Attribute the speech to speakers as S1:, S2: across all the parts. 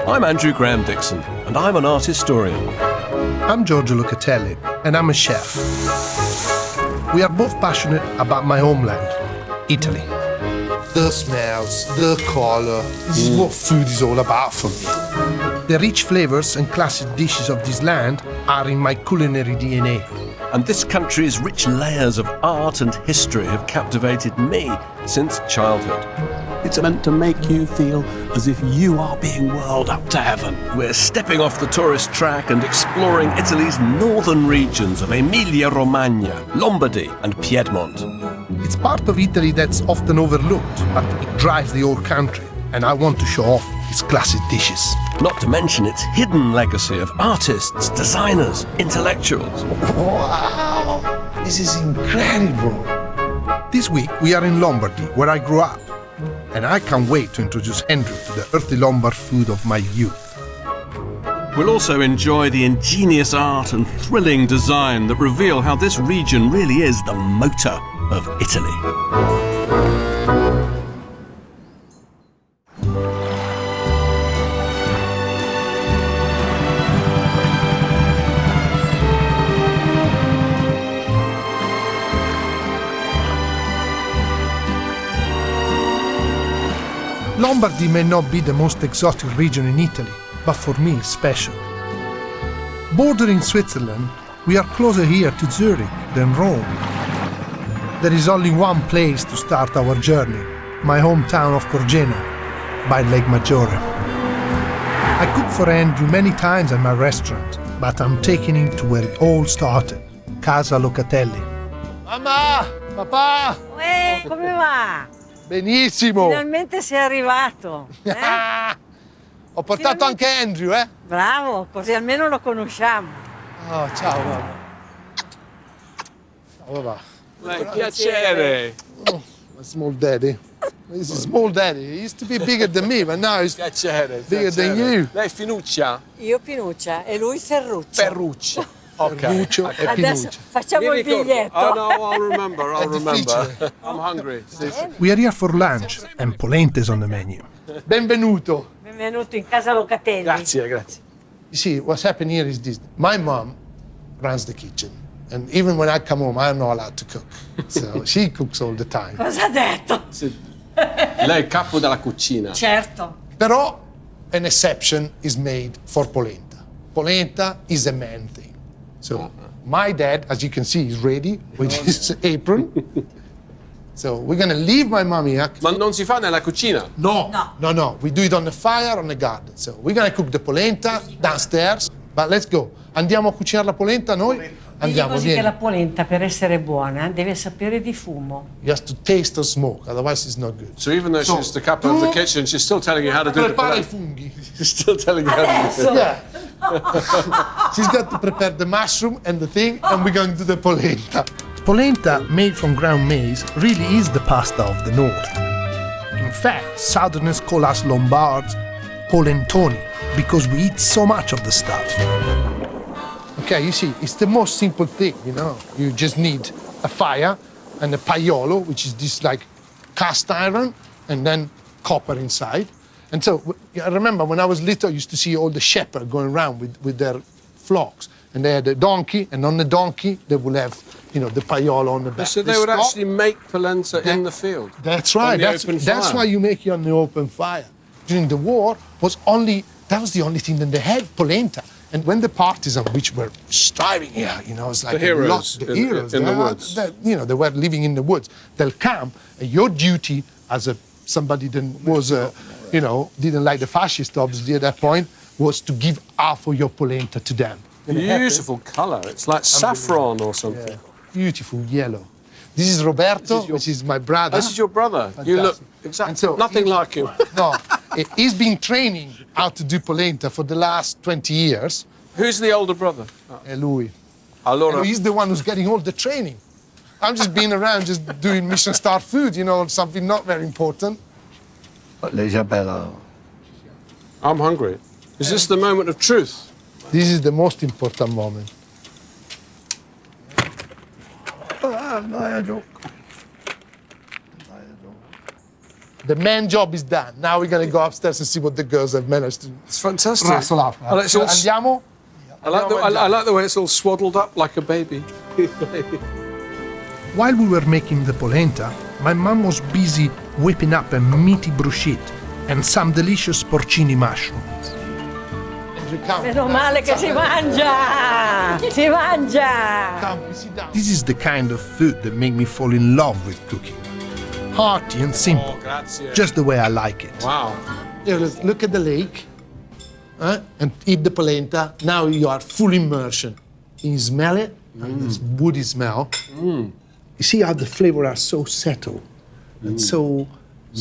S1: I'm Andrew Graham-Dixon, and I'm an art historian.
S2: I'm Giorgio Locatelli, and I'm a chef. We are both passionate about my homeland, Italy. The smells, the color, this is what food is all about for me. The rich flavors and classic dishes of this land are in my culinary DNA.
S1: And this country's rich layers of art and history have captivated me since childhood.
S3: It's meant to make you feel as if you are being whirled up to heaven.
S1: We're stepping off the tourist track and exploring Italy's northern regions of Emilia-Romagna, Lombardy and Piedmont.
S2: It's part of Italy that's often overlooked, but it drives the whole country, and I want to show off its classic dishes.
S1: Not to mention its hidden legacy of artists, designers, intellectuals.
S2: Wow, this is incredible. This week we are in Lombardy, where I grew up, and I can't wait to introduce Andrew to the earthy Lombard food of my youth.
S1: We'll also enjoy the ingenious art and thrilling design that reveal how this region really is the motor of Italy.
S2: Lombardy may not be the most exotic region in Italy, but for me it's special. Bordering Switzerland, we are closer here to Zurich than Rome. There is only one place to start our journey, my hometown of Corgeno, by Lake Maggiore. I cooked for Andrew many times at my restaurant, but I'm taking him to where it all started, Casa Locatelli.
S4: Mamma! Papà!
S5: Come va?
S4: Benissimo!
S5: Finalmente sei arrivato.
S4: Ho portato anche Andrew, eh?
S5: Bravo, così almeno lo conosciamo.
S4: Oh, ciao, papà. Ciao, papà.
S3: Piacere.
S4: Oh, my small daddy. This is small daddy. He used to be bigger than me, but now he's bigger than you.
S3: Lei Finuccia?
S5: Io Pinuccia e lui Ferruccio.
S3: Ferruccio. Ok.
S4: Ferruccio e
S5: Adesso
S4: Pinuccia.
S5: facciamo il biglietto.
S3: Oh no, I'll remember.
S4: difficile.
S3: I'm hungry.
S2: We are here for lunch, and polenta is on the menu.
S4: Benvenuto.
S5: Benvenuto in Casa Locatelli.
S3: Grazie.
S4: You see, what's happening here is this. My mom runs the kitchen. And even when I come home, I'm not allowed to cook. So she cooks all the time.
S5: Cosa ha detto?
S3: Lei è il capo della cucina.
S5: Certo.
S4: Però an exception is made for polenta. Polenta is a man thing. So my dad, as you can see, is ready with his apron. So we're gonna leave my mom here.
S3: Ma non si fa nella cucina?
S4: No. We do it on the fire, on the garden. So we're gonna cook the polenta downstairs. But let's go. Andiamo a cucinare la polenta noi? Andiamo,
S5: Così
S4: vieni.
S5: che la polenta, per essere buona, deve sapere di fumo.
S4: You have to taste the smoke, otherwise it's not good.
S3: So even though she's the capo of the kitchen, she's still telling you how to do the
S4: Prepara i
S3: polenta.
S4: funghi.
S3: She's still telling you how to do it.
S4: Yeah. She's got to prepare the mushroom and the thing, and we're going to do the polenta.
S2: Polenta, made from ground maize, really is the pasta of the north. In fact, Southerners call us Lombards polentoni, because we eat so much of the stuff.
S4: Okay, you see, it's the most simple thing, you know. You just need a fire and a paiolo, which is this like cast iron, and then copper inside. And so, I remember when I was little, I used to see all the shepherds going around with their flocks. And they had a donkey, and on the donkey, they would have, you know, the paiolo on the back.
S3: So they would actually make polenta in the field?
S4: That's right. That's why you make it on the open fire. During the war, that was the only thing that they had, polenta. And when the partisans, which were striving here, you know, it's like
S3: the heroes in the woods.
S4: You know, they were living in the woods. They'll come, and your duty as somebody that was, you know, didn't like the fascists, obviously, at that point, was to give half of your polenta to them.
S3: Beautiful colour. It's like saffron or something.
S4: Yeah. Beautiful yellow. This is Roberto, which is my brother.
S3: This is your brother.
S4: Fantastic.
S3: You look exactly nothing like him.
S4: No, he's been training how to do polenta for the last 20 years.
S3: Who's the older brother?
S4: È lui.
S3: Allora.
S4: And he's the one who's getting all the training. I'm just being around, just doing Michelin star food, you know, something not very important.
S3: I'm hungry. Is this the moment of truth?
S4: This is the most important moment. The man job is done. Now we're going to go upstairs and see what the girls have managed to
S6: It's fantastic.
S4: rustle up.
S6: I like, it's all,
S4: Andiamo?
S6: I like the way it's all swaddled up like a baby.
S2: While we were making the polenta, my mum was busy whipping up a meaty bruschetta and some delicious porcini mushrooms.
S5: Meno male che si mangia! Si mangia!
S4: Come, sit down.
S2: This is the kind of food that make me fall in love with cooking. Hearty and simple,
S6: Grazie.
S2: just the way I like it.
S6: Wow.
S4: Here, look at the lake and eat the polenta. Now you are full immersion. You smell it, this woody smell. You see how the flavors are so settled and so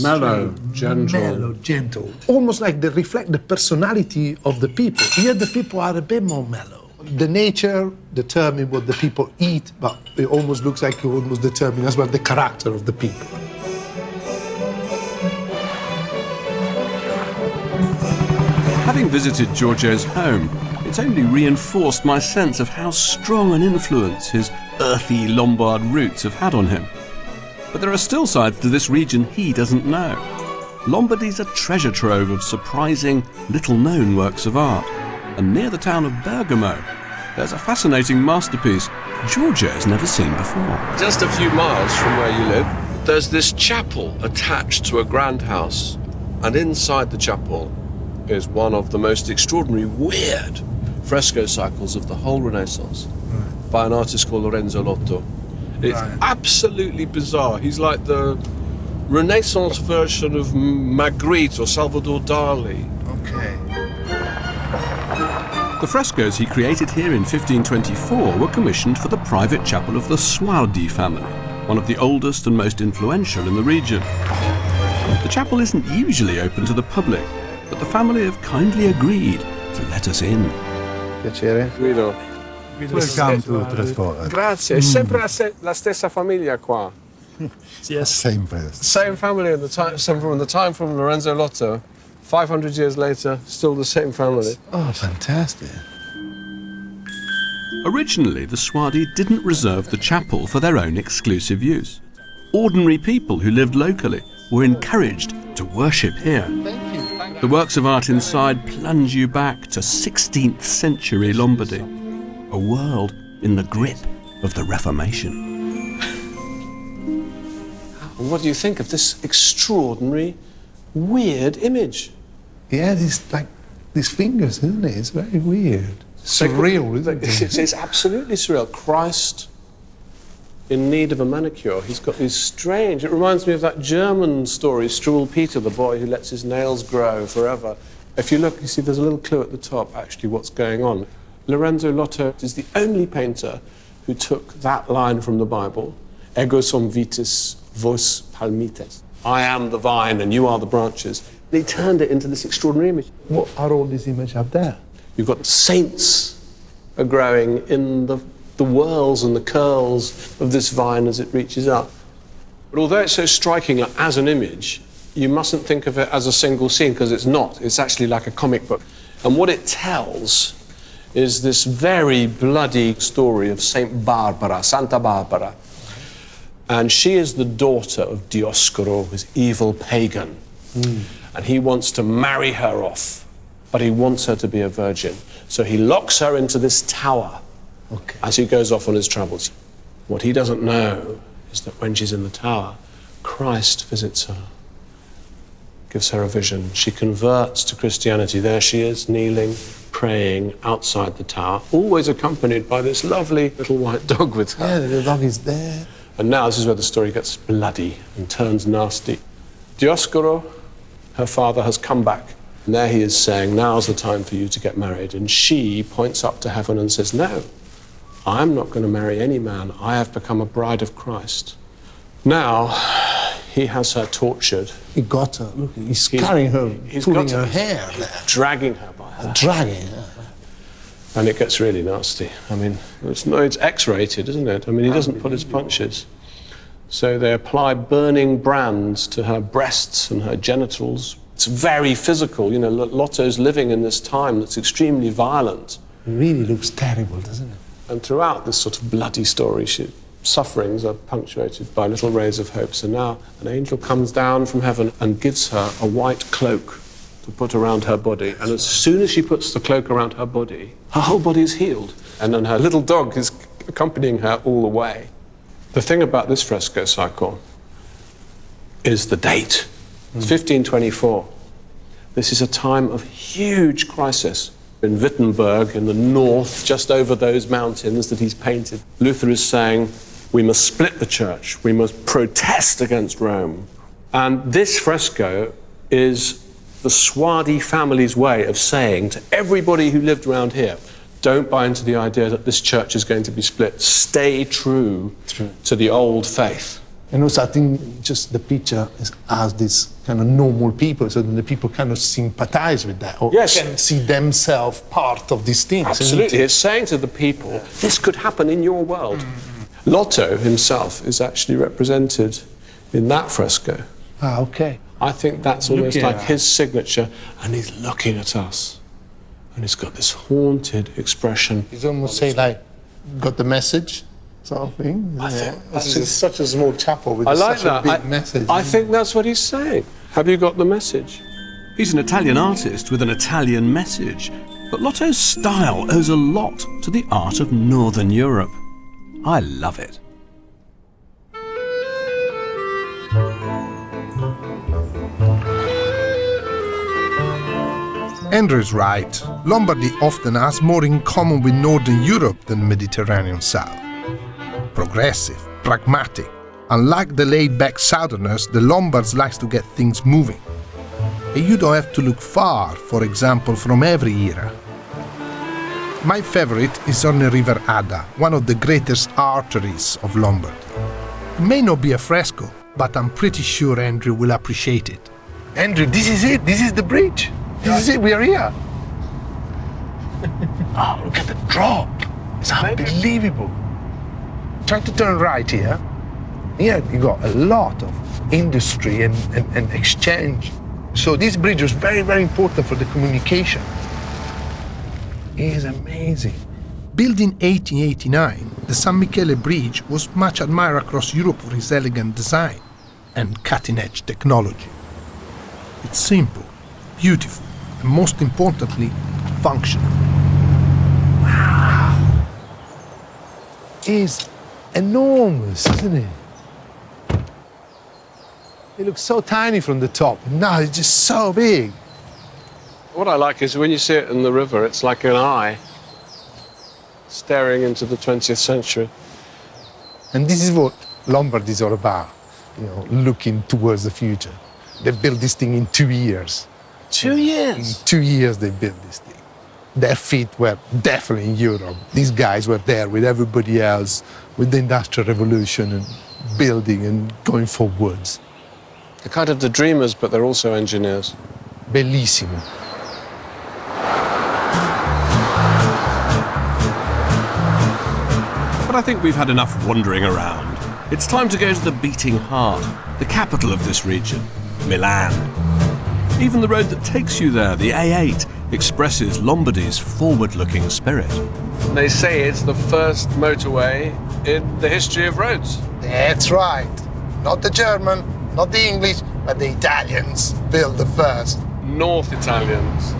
S6: Mellow, gentle.
S4: mellow, gentle. Almost like they reflect the personality of the people. Here the people are a bit more mellow. The nature determines what the people eat, but it almost looks like it almost determines as well the character of the people.
S1: Having visited Giorgio's home, it's only reinforced my sense of how strong an influence his earthy Lombard roots have had on him. But there are still sides to this region he doesn't know. Lombardy's a treasure trove of surprising, little-known works of art. And near the town of Bergamo, there's a fascinating masterpiece Giorgio's never seen before.
S7: Just a few miles from where you live, there's this chapel attached to a grand house. And inside the chapel is one of the most extraordinary, weird fresco cycles of the whole Renaissance by an artist called Lorenzo Lotto. It's absolutely bizarre. He's like the Renaissance version of Magritte or Salvador Dali.
S2: Okay.
S1: The frescoes he created here in 1524 were commissioned for the private chapel of the Suardi family, one of the oldest and most influential in the region. The chapel isn't usually open to the public, but the family have kindly agreed to let us in.
S6: Piacere. Guido.
S8: Welcome to Trescore.
S6: Grazie. È sempre la stessa famiglia qua.
S8: Yes. Sempre.
S6: Same family at the time, from the time from Lorenzo Lotto. 500 years later, still the same family.
S8: Oh, fantastic.
S1: Originally, the Suardi didn't reserve the chapel for their own exclusive use. Ordinary people who lived locally were encouraged to worship here. The works of art inside plunge you back to 16th century Lombardy, a world in the grip of the Reformation.
S6: What do you think of this extraordinary, weird image?
S4: Yeah, these fingers, isn't it? It's very weird. Surreal, isn't it?
S6: It's absolutely surreal. Christ in need of a manicure. He's got these strange... It reminds me of that German story, Struwwel Peter, the boy who lets his nails grow forever. If you look, you see there's a little clue at the top, actually, what's going on. Lorenzo Lotto is the only painter who took that line from the Bible, Ego sum vitis, vos palmites. I am the vine and you are the branches. And he turned it into this extraordinary image.
S4: What are all these images up there?
S6: You've got saints are growing in the whorls and the curls of this vine as it reaches up. But although it's so striking as an image, you mustn't think of it as a single scene, because it's not. It's actually like a comic book. And what it tells is this very bloody story of Saint Barbara, Santa Barbara. And she is the daughter of Dioscoro, this evil pagan. And he wants to marry her off, but he wants her to be a virgin. So he locks her into this tower as he goes off on his travels. What he doesn't know is that when she's in the tower, Christ visits her, gives her a vision. She converts to Christianity. There she is, kneeling, praying outside the tower, always accompanied by this lovely little white dog with her.
S4: Yeah, the little dog is there.
S6: And now this is where the story gets bloody and turns nasty. Dioscoro, her father, has come back. And there he is saying, now's the time for you to get married. And she points up to heaven and says, no, I'm not going to marry any man. I have become a bride of Christ. Now, he has her tortured.
S4: He got her. Look, he's carrying her, pulling her hair there.
S6: Dragging her by her.
S4: Dragging her.
S6: And it gets really nasty. I mean, it's X-rated, isn't it? I mean, he doesn't pull his punches. So they apply burning brands to her breasts and her genitals. It's very physical. You know, Lotto's living in this time that's extremely violent.
S4: It really looks terrible, doesn't it?
S6: And throughout this sort of bloody story, sufferings are punctuated by little rays of hope. So now an angel comes down from heaven and gives her a white cloak to put around her body. And as soon as she puts the cloak around her body, her whole body is healed. And then her little dog is accompanying her all the way. The thing about this fresco cycle is the date. It's 1524. This is a time of huge crisis. In Wittenberg, in the north, just over those mountains that he's painted, Luther is saying, we must split the church, we must protest against Rome. And this fresco is the Suardi family's way of saying to everybody who lived around here, don't buy into the idea that this church is going to be split. Stay true to the old faith.
S4: And also, I think just the picture has this kind of normal people, so that the people kind of sympathize with that, or can see themselves part of these things.
S6: Absolutely. It's saying to the people, this could happen in your world. Lotto himself is actually represented in that fresco.
S4: Ah, okay.
S6: I think that's almost like his signature, and he's looking at us. And he's got this haunted expression.
S4: He's almost say like, got the message? Sort of thing.
S6: I think
S4: this is such a small chapel with such a big message.
S6: I think that's what he's saying. Have you got the message?
S1: He's an Italian artist with an Italian message, but Lotto's style owes a lot to the art of Northern Europe. I love it.
S2: Andrew is right. Lombardy often has more in common with Northern Europe than Mediterranean South. Progressive, pragmatic. Unlike the laid-back Southerners, the Lombards like to get things moving. And you don't have to look far, for example, from every era. My favorite is on the River Adda, one of the greatest arteries of Lombardy. It may not be a fresco, but I'm pretty sure Andrew will appreciate it.
S4: Andrew, this is it. This is the bridge. This is it. We are here. Oh, look at the drop. It's unbelievable. Try to turn right here. Here you got a lot of industry and exchange. So this bridge was very, very important for the communication. It is amazing.
S2: Built in 1889, the San Michele Bridge was much admired across Europe for its elegant design and cutting-edge technology. It's simple, beautiful, and most importantly, functional.
S4: Wow! It's enormous, isn't it? It looks so tiny from the top. Now it's just so big.
S6: What I like is when you see it in the river, it's like an eye staring into the 20th century.
S4: And this is what Lombardy is all about, you know, looking towards the future. They built this thing in 2 years.
S6: 2 years?
S4: In 2 years they built this thing. Their feet were definitely in Europe. These guys were there with everybody else, with the Industrial Revolution and building and going forwards.
S6: They're kind of the dreamers, but they're also engineers.
S4: Bellissimo.
S1: But I think we've had enough wandering around. It's time to go to the beating heart, the capital of this region, Milan. Even the road that takes you there, the A8, expresses Lombardy's forward-looking spirit.
S6: They say it's the first motorway in the history of roads.
S4: That's right. Not the German, not the English, but the Italians built the first.
S6: North Italians.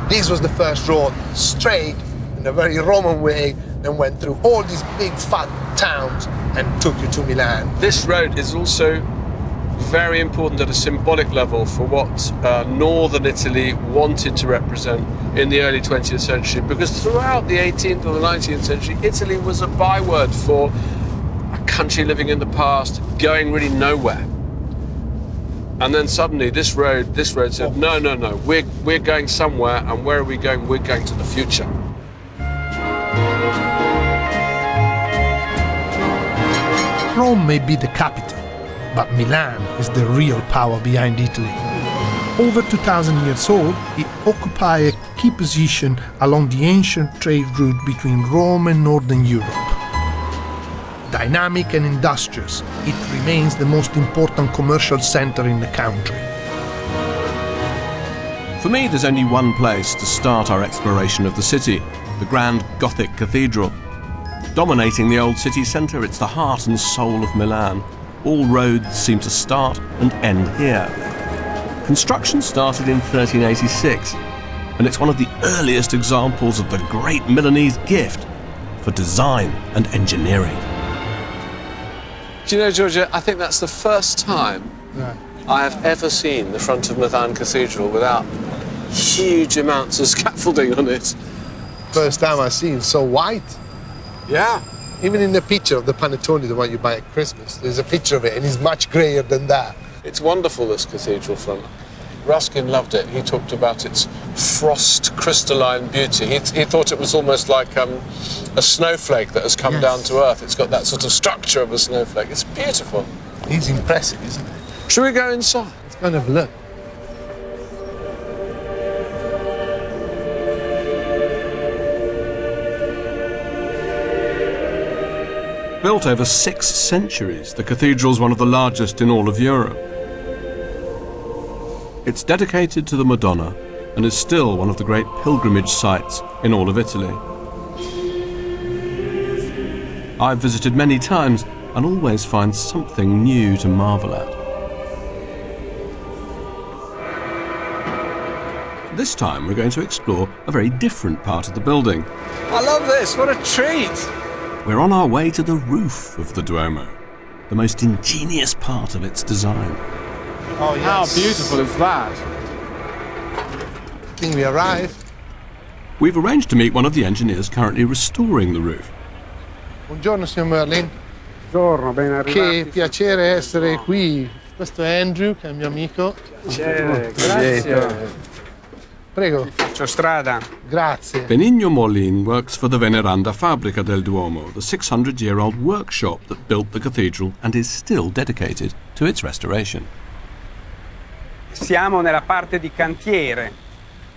S4: This was the first road, straight, in a very Roman way, and went through all these big fat towns and took you to Milan.
S6: This road is also very important at a symbolic level for what northern Italy wanted to represent in the early 20th century, because throughout the 18th or the 19th century, Italy was a byword for a country living in the past, going really nowhere. And then suddenly this road said, no, we're going somewhere, and where are we going? We're going to the future.
S2: Rome may be the capital, but Milan is the real power behind Italy. Over 2,000 years old, it occupies a key position along the ancient trade route between Rome and Northern Europe. Dynamic and industrious, it remains the most important commercial center in the country.
S1: For me, there's only one place to start our exploration of the city, the grand Gothic cathedral. Dominating the old city centre, it's the heart and soul of Milan. All roads seem to start and end here. Construction started in 1386, and it's one of the earliest examples of the great Milanese gift for design and engineering.
S6: Do you know, Giorgio, I think that's the first time I have ever seen the front of Milan Cathedral without huge amounts of scaffolding on it.
S4: First time I've seen so white.
S6: Yeah.
S4: Even in the picture of the panettone, the one you buy at Christmas, there's a picture of it, and it's much grayer than that.
S6: It's wonderful, this cathedral front. Ruskin loved it. He talked about its frost crystalline beauty. He thought it was almost like a snowflake that has come down to earth. It's got that sort of structure of a snowflake. It's beautiful.
S4: It's impressive, isn't it?
S6: Should we go inside?
S4: Let's kind of look.
S1: Built over 6 centuries, the cathedral's one of the largest in all of Europe. It's dedicated to the Madonna and is still one of the great pilgrimage sites in all of Italy. I've visited many times and always find something new to marvel at. This time we're going to explore a very different part of the building.
S6: I love this. What a treat.
S1: We're on our way to the roof of the Duomo, the most ingenious part of its design.
S4: Oh, yes.
S6: How beautiful is that?
S4: I think we arrived.
S1: We've arranged to meet one of the engineers currently restoring the roof.
S4: Buongiorno, signor Merlin.
S9: Buongiorno, ben arrivati.
S4: Che piacere essere qui. Questo è Andrew, che è il mio amico.
S9: Grazie.
S4: Prego.
S9: Faccio strada.
S4: Grazie.
S1: Benigno Morlin works for the Veneranda Fabbrica del Duomo, the 600-year-old workshop that built the cathedral and is still dedicated to its restoration.
S9: Siamo nella parte di cantiere.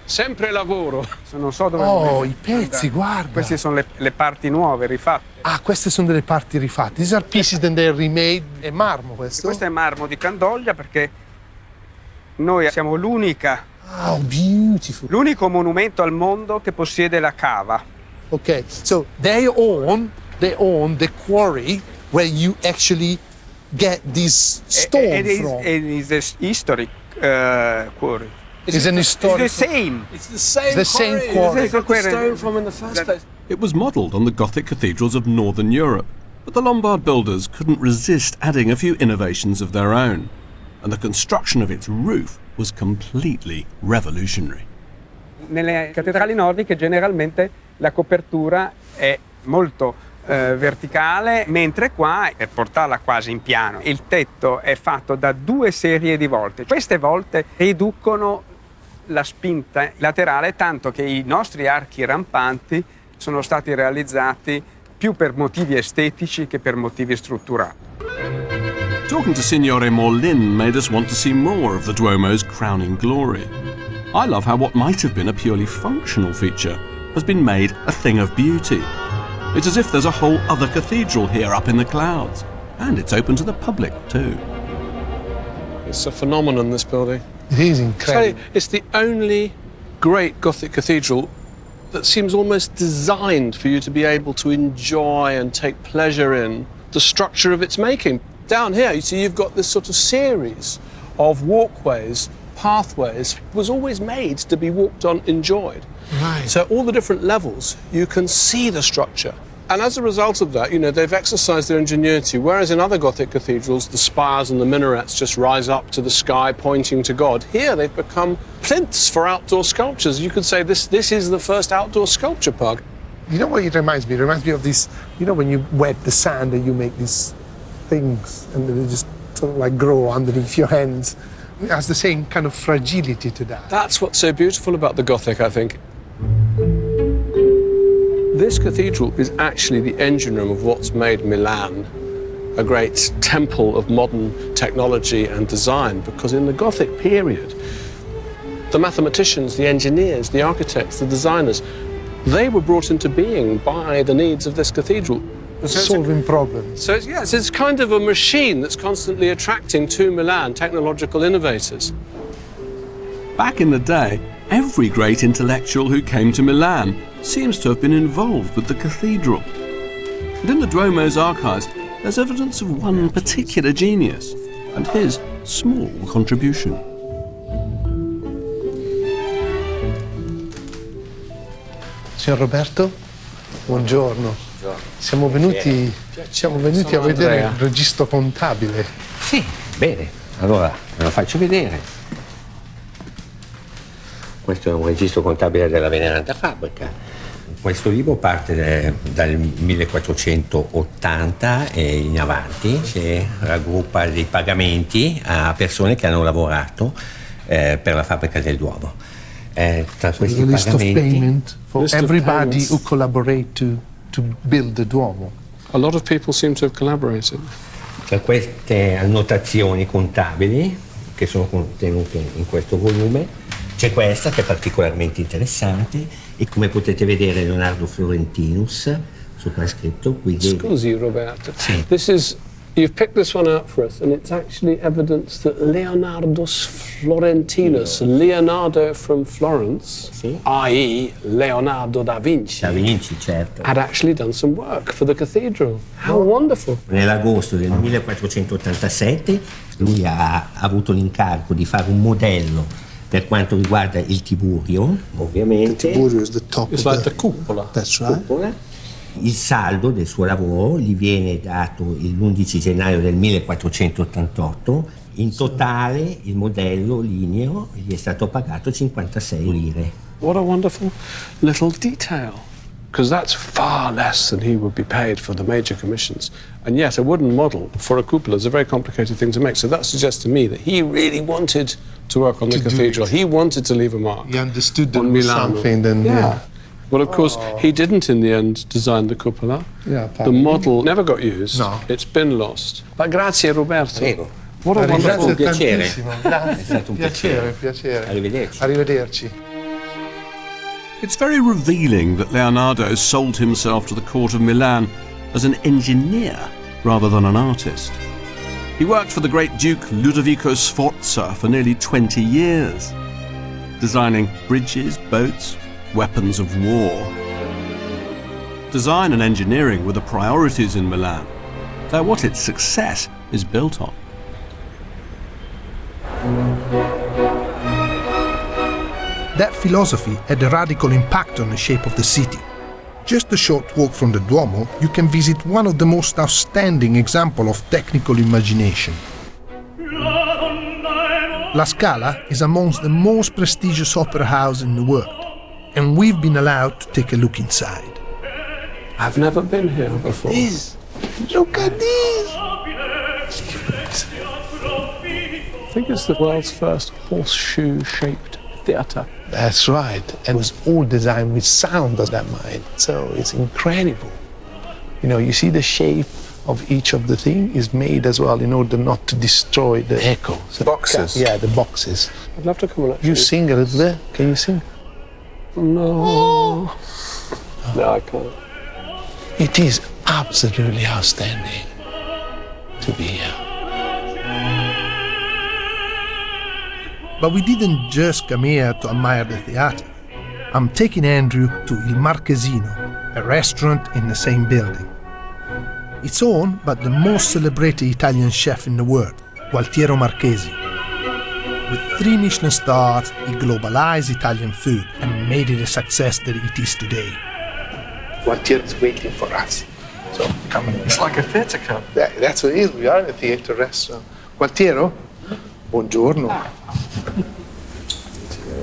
S6: Sempre lavoro.
S9: Non so dove.
S4: Oh, i pezzi, guarda.
S9: Queste sono le parti nuove, rifatte.
S4: Ah, queste sono delle parti rifatte. These are pieces that they remade. È marmo questo?
S9: Questo è marmo di Candoglia perché noi siamo
S4: Oh, beautiful.
S9: l'unico monumento al mondo che possiede la cava.
S4: Okay, so they own the quarry where you actually get this stone from.
S9: It is a historic quarry.
S4: It's an historical.
S9: It's the same.
S6: It's the same
S4: The same
S6: quarry.
S4: quarry.
S6: They got the stone from in the first place.
S1: It was modelled on the Gothic cathedrals of northern Europe, but the Lombard builders couldn't resist adding a few innovations of their own, and the construction of its roof was completely revolutionary.
S9: Nelle cattedrali nordiche generalmente la copertura è molto verticale, mentre qua, per portarla quasi in piano, il tetto è fatto da 2 serie di volte. Queste volte riducono la spinta laterale, tanto che i nostri archi rampanti sono stati realizzati più per motivi estetici che per motivi strutturali.
S1: Talking to Signore Morlin made us want to see more of the Duomo's crowning glory. I love how what might have been a purely functional feature has been made a thing of beauty. It's as if there's a whole other cathedral here up in the clouds, and it's open to the public too.
S6: It's a phenomenon, this building.
S4: It is incredible.
S6: It's the only great Gothic cathedral that seems almost designed for you to be able to enjoy and take pleasure in the structure of its making. Down here, you see, you've got this sort of series of walkways, pathways. It was always made to be walked on, enjoyed.
S4: Right.
S6: So all the different levels, you can see the structure. And as a result of that, you know, they've exercised their ingenuity, whereas in other Gothic cathedrals, the spires and the minarets just rise up to the sky, pointing to God. Here, they've become plinths for outdoor sculptures. You could say this is the first outdoor sculpture park.
S4: You know what it reminds me? It reminds me of this, you know, when you wet the sand and you make these things and they just sort of like grow underneath your hands. It has the same kind of fragility to that.
S6: That's what's so beautiful about the Gothic, I think. This cathedral is actually the engine room of what's made Milan a great temple of modern technology and design, because in the Gothic period, the mathematicians, the engineers, the architects, the designers, they were brought into being by the needs of this cathedral.
S4: Solving problems.
S6: So it's kind of a machine that's constantly attracting to Milan technological innovators.
S1: Back in the day, every great intellectual who came to Milan seems to have been involved with the cathedral. And in the Duomo's archives, there's evidence of one particular genius and his small contribution.
S4: Signor Roberto, buongiorno. Siamo venuti a vedere il registro contabile.
S10: Sì, bene. Allora, me lo faccio vedere. Questo è un registro contabile della veneranda fabbrica. Questo libro parte dal 1480 e in avanti, si raggruppa dei pagamenti a persone che hanno lavorato per la fabbrica del Duomo. Tra questi
S4: list of
S10: pagamenti,
S4: payment for everybody who collaborate to build the Duomo.
S6: A lot of people seem to have collaborated.
S10: tra queste annotazioni contabili che sono contenute in questo volume c'è questa che è particolarmente interessante e come potete vedere Leonardo Florentinus sopra è scritto qui.
S6: Scusi Roberto,
S10: sì.
S6: You've picked this one out for us, and it's actually evidence that Leonardus Florentinus, Leonardo from Florence,
S10: sì.
S6: i.e. Leonardo da Vinci,
S10: Certo.
S6: had actually done some work for the cathedral. How wonderful!
S10: Nell'agosto del 1487 lui ha avuto l'incarico di fare un modello per quanto riguarda il Tiburio, ovviamente.
S4: The Tiburio is the top
S6: It's like the cupola.
S4: That's right.
S10: Cupola. Il saldo del suo lavoro gli viene dato l'11 gennaio del 1488. In totale il modello ligneo gli è stato pagato 56 lire.
S6: What a wonderful little detail. Because that's far less than he would be paid for the major commissions. And yet a wooden model for a cupola is a very complicated thing to make. So that suggests to me that he really wanted to work on the cathedral. He wanted to leave a mark.
S4: He understood that
S6: on
S4: was
S6: Milano.
S4: something then.
S6: Yeah. Well, of course, he didn't in the end design the cupola.
S4: Yeah,
S6: the model never got used.
S4: No.
S6: It's been lost. But grazie Roberto.
S10: Prego.
S6: What a wonderful
S10: un piacere.
S4: Grazie.
S10: È stato un
S4: piacere.
S10: Arrivederci.
S4: Arrivederci.
S1: It's very revealing that Leonardo sold himself to the court of Milan as an engineer rather than an artist. He worked for the great Duke Ludovico Sforza for nearly 20 years, designing bridges, boats, weapons of war. Design and engineering were the priorities in Milan. They're what its success is built on.
S2: That philosophy had a radical impact on the shape of the city. Just a short walk from the Duomo, you can visit one of the most outstanding examples of technical imagination. La Scala is amongst the most prestigious opera houses in the world, and we've been allowed to take a look inside.
S6: I've never been here before.
S4: Look at this!
S6: I think it's the world's first horseshoe-shaped theatre.
S4: That's right. And it was all designed with sound of that mind. So it's incredible. You know, you see the shape of each of the thing is made as well in order not to destroy the echo. So
S6: Boxes?
S4: Yeah, the boxes.
S6: I'd love to come and actually...
S4: You sing a little bit? Can you sing?
S6: No. No, I can't.
S4: It is absolutely outstanding to be here.
S2: But we didn't just come here to admire the theatre. I'm taking Andrew to Il Marchesino, a restaurant in the same building. It's owned by the most celebrated Italian chef in the world, Gualtiero Marchesi. With 3 Michelin stars, he globalized Italian food and made it a success that it is today.
S4: Gualtiero is waiting for us. So come in.
S6: It's like a theatre club.
S4: That's what it is. We are in a theatre restaurant. Gualtiero, buongiorno.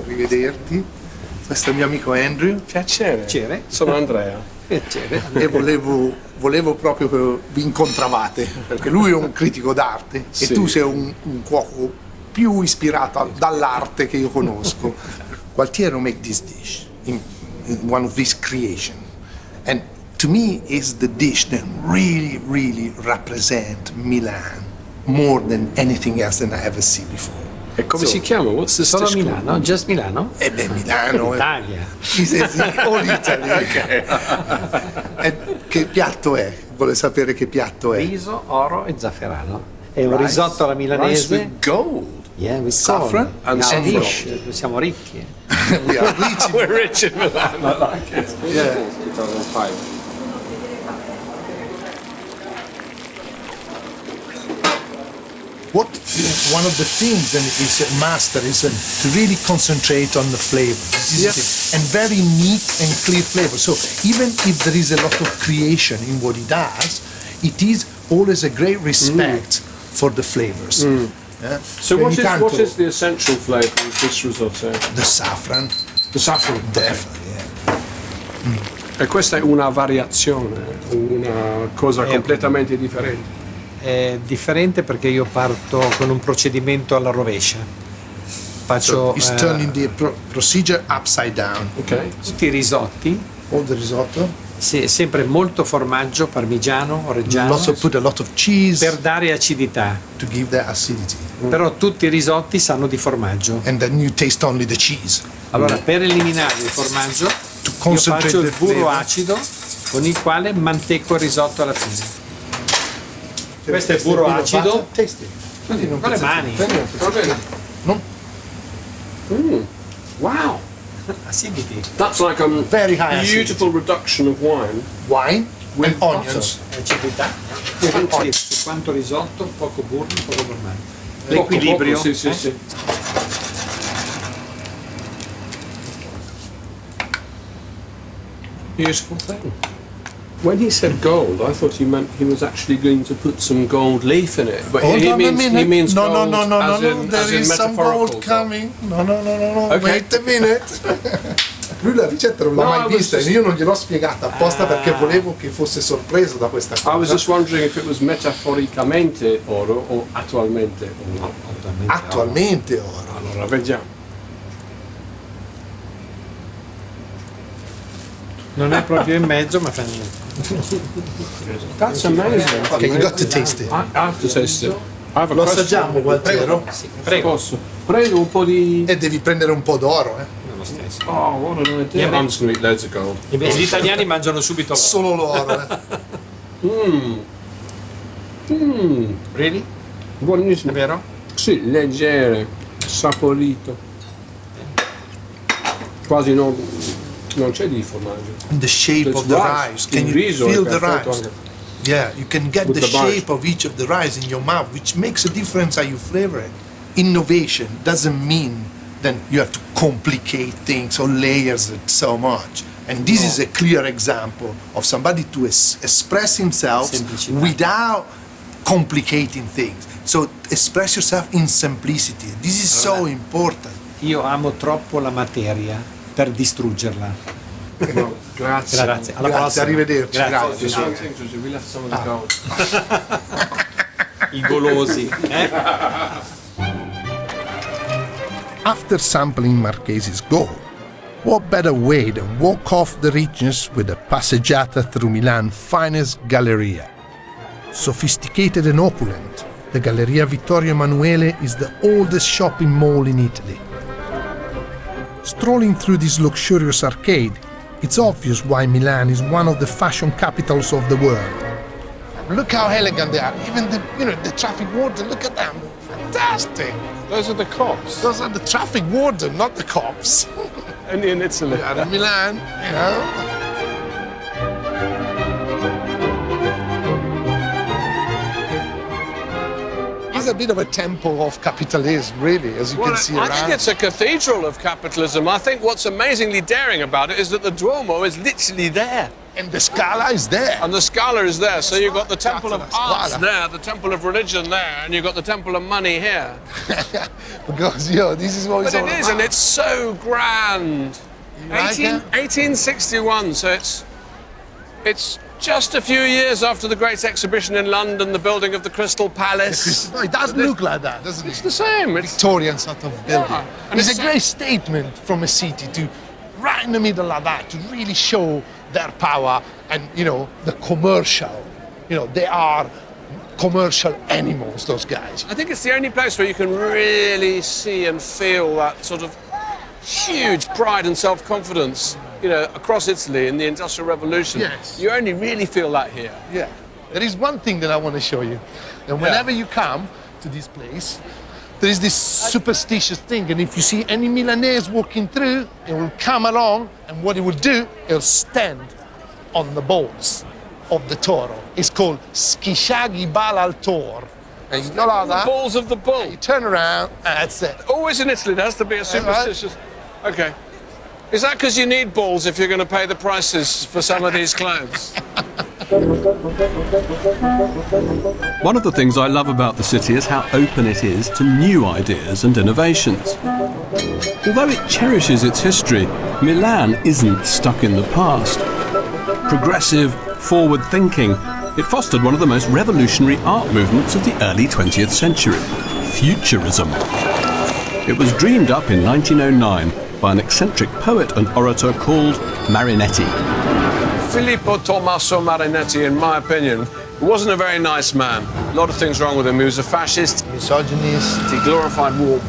S4: Rivederti. Questo è il mio amico Andrew.
S6: Piacere. Sono Andrea.
S4: Piacere. E volevo proprio che vi incontravate, perché lui è un critico d'arte e tu sei un cuoco più ispirato dall'arte che io conosco. Gualtiero make this dish in one of his creation. And to me is the dish that really represent Milan more than anything else that I ever see before.
S6: E come si chiama? What's this
S10: Solo
S6: dish
S10: Milano?
S6: called?
S10: Just Milano?
S4: Milano.
S10: Italia.
S4: He says all Italy. Okay. E che piatto è? Vuole sapere che piatto è?
S10: Riso, oro e zafferano. È un risotto alla milanese.
S4: Rice with gold.
S10: Yeah, with
S4: Saffron
S10: corn.
S4: and
S10: Now,
S4: saffron.
S10: siamo ricchi.
S4: We are rich.
S6: We're rich in Milan. I like it.
S4: Yeah.
S6: 2005.
S2: One of the things and is a master is to really concentrate on the flavor. And very neat and clear flavor. So even if there is a lot of creation in what he does, it is always a great respect for the flavors.
S6: So what is the essential flavour of this risotto?
S2: The saffron.
S6: The saffron.
S2: Definitely, yeah.
S6: E questa è una variazione, una cosa completamente differente.
S11: È differente perché io parto con un procedimento alla rovescia. Faccio
S2: He's turning the procedure upside down.
S6: Okay.
S11: tutti i risotti.
S2: All the risotto.
S11: Sì, sempre molto formaggio, parmigiano, reggiano.
S2: Put a lot of cheese
S11: per dare acidità.
S2: To give that acidity.
S11: Però tutti i risotti sanno di formaggio.
S2: And then you taste only the cheese.
S11: Allora, per eliminare il formaggio, io faccio il burro acido con il quale mantecco il risotto alla fine. Questo è il burro acido. Con le mani.
S6: Wow.
S11: Acidity.
S6: That's like a
S2: very high
S6: beautiful reduction of wine.
S2: Wine
S6: with
S2: and onions.
S11: Acidità. Su quanto risotto, poco burro, poco formaggio.
S6: Poco,
S11: L'equilibrio.
S6: sì. Beautiful thing. When he said gold, I thought he meant he was actually going to put some gold leaf in it. But
S2: Hold
S6: he
S2: on a minute.
S6: He means
S2: no,
S6: gold
S2: no. There
S6: as in
S2: is some gold
S6: metaphorical
S2: coming. No.
S6: Okay.
S2: Wait a minute. Lui la ricetta non l'ha mai vista e io non gliel'ho spiegata apposta perché volevo che fosse sorpreso da questa cosa.
S6: I was just wondering if it was metaforicamente oro o attualmente oro.
S2: Attualmente oro.
S6: Allora, vediamo.
S11: Non è proprio in mezzo, ma fa niente.
S6: That's amazing.
S2: Okay, you got to taste it.
S6: I have to taste it.
S2: Lo assaggiamo, Gualtiero?
S11: Prego.
S6: Posso? Prendo un po' di...
S2: E devi prendere un po' d'oro,
S11: Lo stesso.
S6: Oh, what an idea. I'm just going to eat loads of gold.
S11: Gli italiani mangiano subito l'oro.
S2: Solo l'oro,
S11: Really?
S6: Buonissimo.
S11: È vero?
S6: Sì, leggere, saporito. Quasi non c'è di formaggio.
S2: The shape of the rice. Can you feel the rice? Yeah, you can get the shape of each of the rice in your mouth, which makes a difference how you flavor it. Innovation doesn't mean then you have to complicate things or layers it so much. And this is a clear example of somebody to express himself without complicating things. So express yourself in simplicity. This is so important.
S11: Io amo troppo la materia per distruggerla.
S6: No, grazie.
S11: Alla prossima.
S2: Arrivederci.
S11: Grazie.
S6: We left some of the gold.
S11: I golosi.
S2: After sampling Marchesi's gold, what better way than walk off the richness with a passeggiata through Milan's finest Galleria? Sophisticated and opulent, the Galleria Vittorio Emanuele is the oldest shopping mall in Italy. Strolling through this luxurious arcade, it's obvious why Milan is one of the fashion capitals of the world. Look how elegant they are. Even the traffic warden, look at them. Fantastic.
S6: Those are the cops.
S2: Those are the traffic warden, not the cops.
S6: Only in Italy.
S2: We are in Milan, you know. It's a bit of a temple of capitalism, really, as you can see around.
S6: I think it's a cathedral of capitalism. I think what's amazingly daring about it is that the Duomo is literally there.
S2: And the Scala is there.
S6: And the Scala is there. So you've got the temple of arts there, the temple of religion there, and you've got the temple of money here.
S2: Because, this is what it's all about.
S6: But it is, and it's so grand. 1861, so it's just a few years after the Great Exhibition in London, the building of the Crystal Palace.
S2: No, it doesn't look like that, doesn't it?
S6: It's the same.
S2: It's Victorian sort of building.
S6: Yeah.
S2: And it's a great statement from a city to, right in the middle of that, to really show their power and, the commercial. They are commercial animals, those guys.
S6: I think it's the only place where you can really see and feel that sort of huge pride and self-confidence, across Italy in the Industrial Revolution.
S2: Yes.
S6: You only really feel that here.
S2: Yeah. There is one thing that I want to show you. And whenever you come to this place, there is this superstitious thing. And if you see any Milanese walking through, it will come along, and what it will do, it will stand on the balls of the toro. It's called Schisciaghi Bal al Tor.
S4: And you go like that.
S7: Balls of the bull.
S4: You turn around, and that's it.
S7: Always in Italy, there has to be a superstitious... Okay. Is that because you need balls if you're going to pay the prices for some of these clothes?
S1: One of the things I love about the city is how open it is to new ideas and innovations. Although it cherishes its history, Milan isn't stuck in the past. Progressive, forward-thinking, it fostered one of the most revolutionary art movements of the early 20th century, Futurism. It was dreamed up in 1909 by an eccentric poet and orator called Marinetti.
S7: Filippo Tommaso Marinetti, in my opinion, wasn't a very nice man. A lot of things wrong with him. He was a fascist,
S4: misogynist,
S7: he glorified war,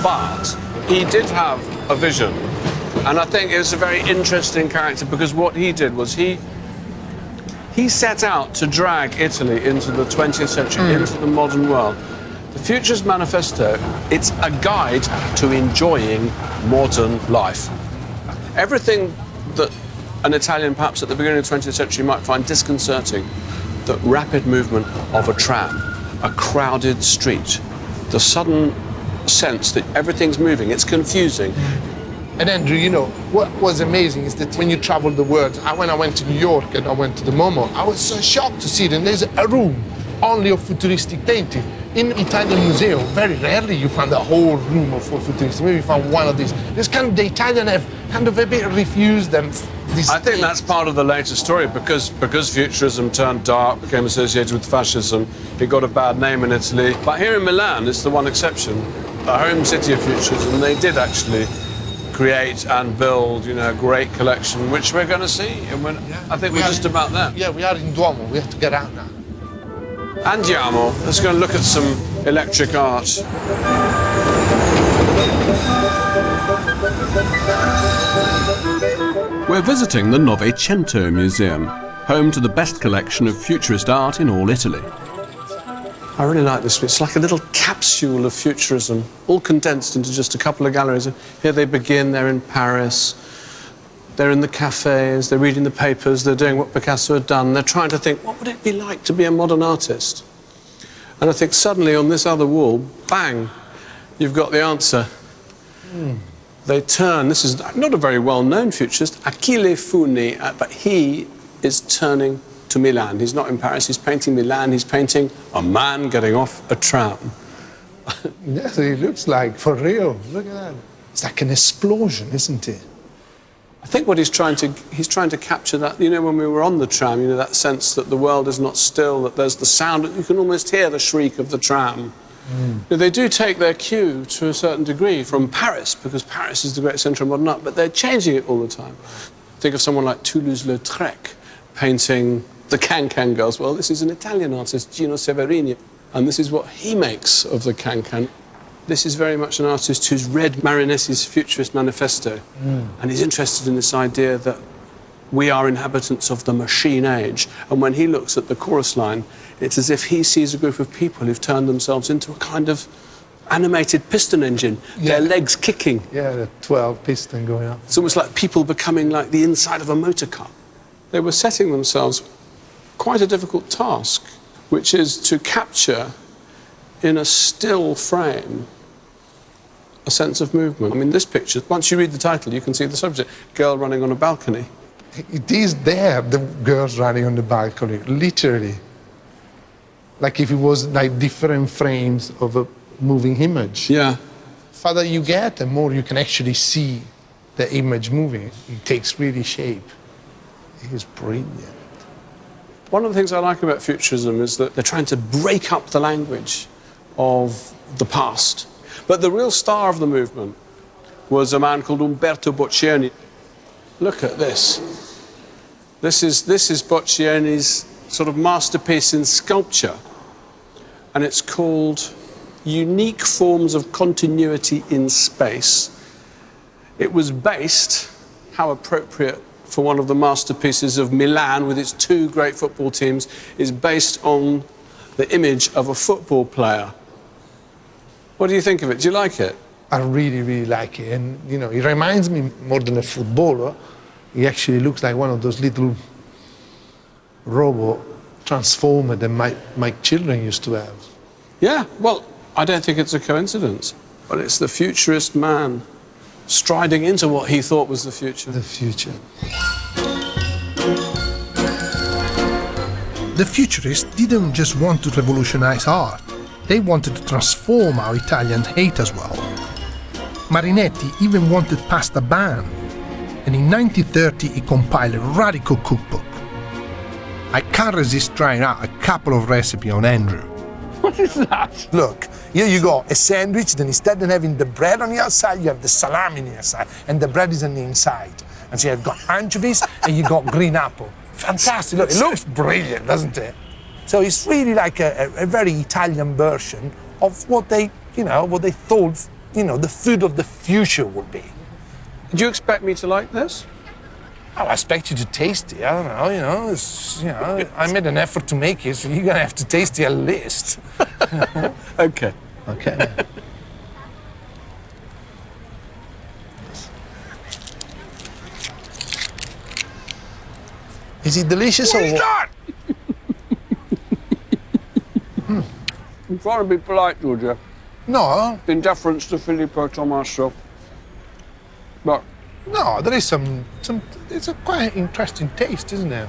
S7: but he did have a vision. And I think it was a very interesting character because what he did was he set out to drag Italy into the 20th century, into the modern world. The Futurist Manifesto, it's a guide to enjoying modern life. Everything that an Italian, perhaps at the beginning of the 20th century, might find disconcerting, the rapid movement of a tram, a crowded street, the sudden sense that everything's moving, it's confusing.
S4: And Andrew, you know, what was amazing is that when you travel the world, when I went to New York and I went to the Duomo, I was so shocked to see that there's a room only of futuristic painting. In Italian museum, very rarely you find a whole room of futuristic. Maybe you found one of these. This kind of, the Italian have kind of a bit refused them.
S7: I think that's part of the later story because Futurism turned dark, became associated with fascism. It got a bad name in Italy. But here in Milan, it's the one exception, the home city of Futurism. They did actually create and build, you know, a great collection, which we're going to see. And I think we're just about there.
S4: Yeah, we are in Duomo. We have to get out now.
S7: Andiamo. Let's go and look at some electric art.
S1: We're visiting the Novecento Museum, home to the best collection of Futurist art in all Italy.
S7: I really like this. It's like a little capsule of Futurism, all condensed into just a couple of galleries. Here they begin, they're in Paris, they're in the cafes, they're reading the papers, they're doing what Picasso had done. They're trying to think, what would it be like to be a modern artist? And I think suddenly on this other wall, bang, you've got the answer. They turn, this is not a very well-known futurist, Achille Funi, but he is turning to Milan. He's not in Paris, he's painting Milan, he's painting a man getting off a tram.
S4: Yes, it looks like, for real. Look at that. It's like an explosion, isn't it?
S7: I think what he's trying to capture that, you know, when we were on the tram, you know, that sense that the world is not still, that there's the sound, you can almost hear the shriek of the tram. You know, they do take their cue to a certain degree from Paris, because Paris is the great centre of modern art, but they're changing it all the time. Think of someone like Toulouse-Lautrec painting the Can-Can girls. Well, this is an Italian artist, Gino Severini, and this is what he makes of the Can-Can. This is very much an artist who's read Marinetti's Futurist Manifesto, and he's interested in this idea that we are inhabitants of the machine age. And when he looks at the chorus line, it's as if he sees a group of people who've turned themselves into a kind of animated piston engine, their legs kicking.
S4: Yeah, the 12 piston going up.
S7: It's almost like people becoming like the inside of a motor car. They were setting themselves quite a difficult task, which is to capture in a still frame a sense of movement. I mean, this picture, once you read the title, you can see the subject, girl running on a balcony.
S4: It is there, the girls running on the balcony, literally. Like if it was like different frames of a moving image.
S7: Yeah.
S4: The farther you get, the more you can actually see the image moving. It takes really shape. It is brilliant.
S7: One of the things I like about Futurism is that they're trying to break up the language of the past. But the real star of the movement was a man called Umberto Boccioni. Look at this. This is Boccioni's sort of masterpiece in sculpture, and it's called Unique Forms of Continuity in Space. It was based, how appropriate for one of the masterpieces of Milan with its two great football teams, is based on the image of a football player. What do you think of it? Do you like it?
S4: I really, really like it. And, you know, it reminds me more than a footballer. He actually looks like one of those little robot transformers that my children used to have.
S6: Yeah, well, I don't think it's a coincidence. But it's the futurist man striding into what he thought was the future.
S4: The future.
S2: The futurists didn't just want to revolutionize art, they wanted to transform how Italians ate as well. Marinetti even wanted pasta banned, and in 1930 he compiled a radical cookbook. I can't resist trying out a couple of recipes on Andrew.
S9: What is that?
S4: Look, here you go, a sandwich, then instead of having the bread on the outside, you have the salami on the outside, and the bread is on the inside. And so you've got anchovies and you've got green apple. Fantastic, look, it looks brilliant, doesn't it? So it's really like a very Italian version of what they, what they thought, the food of the future would be.
S6: Did you expect me to like this?
S4: I expect you to taste it. I don't know, I made an effort to make it, so you're gonna have to taste it at least.
S6: Okay.
S4: Okay. Is it delicious or what?
S6: I'm trying to be polite, Giorgio.
S4: No.
S6: In deference to Filippo Tommaso. But
S4: no, there is some. It's a quite interesting taste, isn't it?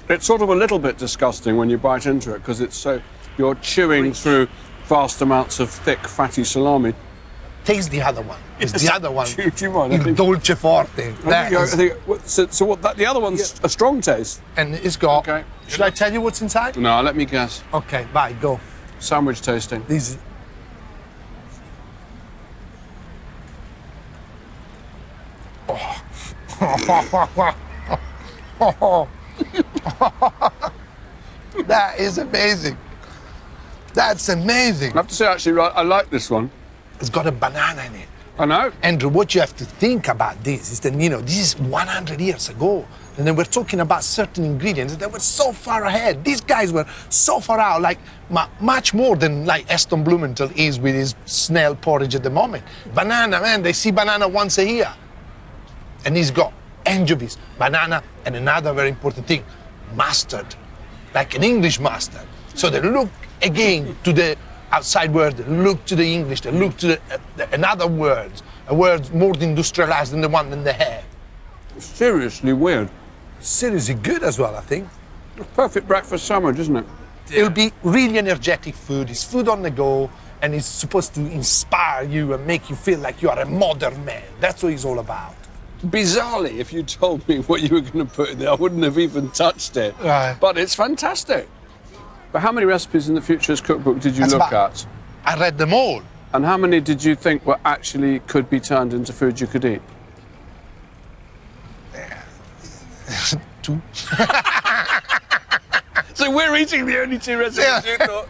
S6: It's sort of a little bit disgusting when you bite into it because it's so you're chewing through vast amounts of thick, fatty salami.
S4: Taste the other one. It's the other one.
S6: Do you mind?
S4: Il dolce forte.
S6: So what? The other one's a strong taste.
S4: And it's got.
S6: Okay.
S4: Should I tell you what's inside?
S6: No, let me guess.
S4: Okay, bye. Go.
S6: Sandwich tasting.
S4: These. That is amazing. That's amazing.
S6: I have to say, actually, I like this one.
S4: It's got a banana in it.
S6: I know.
S4: Andrew, what you have to think about this is that, this is 100 years ago. And then we're talking about certain ingredients that were so far ahead. These guys were so far out, like much more than like Aston Blumenthal is with his snail porridge at the moment. Banana, man, they see banana once a year. And he's got anchovies, banana, and another very important thing, mustard, like an English mustard. So they look again to the outside world, they look to the English, they look to another words, a word more industrialized than the one that they have.
S6: Seriously weird.
S4: Seriously good as well, I think.
S6: It's perfect breakfast sandwich, isn't it?
S4: It'll be really energetic food. It's food on the go, and it's supposed to inspire you and make you feel like you are a modern man. That's what it's all about.
S6: Bizarrely, if you told me what you were going to put in there, I wouldn't have even touched it.
S4: Right.
S6: But it's fantastic. But how many recipes in the Futurist Cookbook did you look at?
S4: I read them all.
S6: And how many did you think were actually could be turned into food you could eat?
S4: 2.
S6: So we're eating the only 2 recipes you thought.